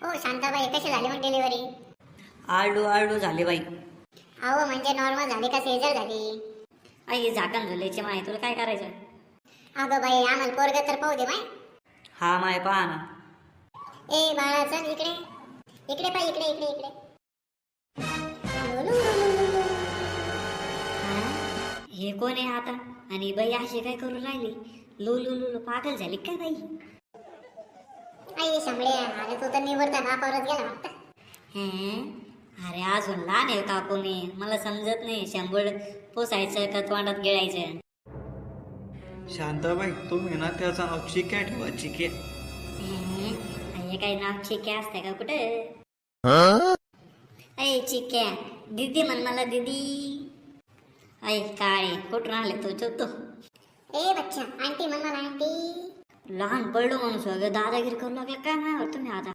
हो शांताबाई, कशी झाली मग डिलिव्हरी? आळू आळू झाले बाई. अहो म्हणजे नॉर्मल झाली का सीझर झाली? आई झाकण झाल्याची माय, तुला काय करायचं? अगं बाई, आम्हाला पोरग तर पाहू दे माय. हा माय पहा ना. ए बाळा, चल इकडे इकडे पाय, इकडे इकडे इकडे. लुलू, लुलू, लुलू. हा? हे कोण आहे आता? आणि बाई अशी काय करू राहिली? लुलू लुलू पागल झाली काय बाई? आई शंभळे, अरे तू तर निवडता ना परत गेला वाटतं. हे अरे अजून लहान आहे काकू मी, मला समजत नाही शंभर पोसायचं का तोंडात गिळायचं. शांताबाई, तुम्ही ना त्याचं नाव चिक्या ठेवा, चिक्या. हे काही नाव चिक्या असते का कुठे? ऐ चिक्या, दीदी म्हण मला दीदी. ऐ काळे, कुठून आले तू चुकतो? ए बच्चा, आंटी म्हण मला आंटी. लहान पडलो म्हणून सगळं दादागिरी करू लागलं काय नाही तुम्ही आता?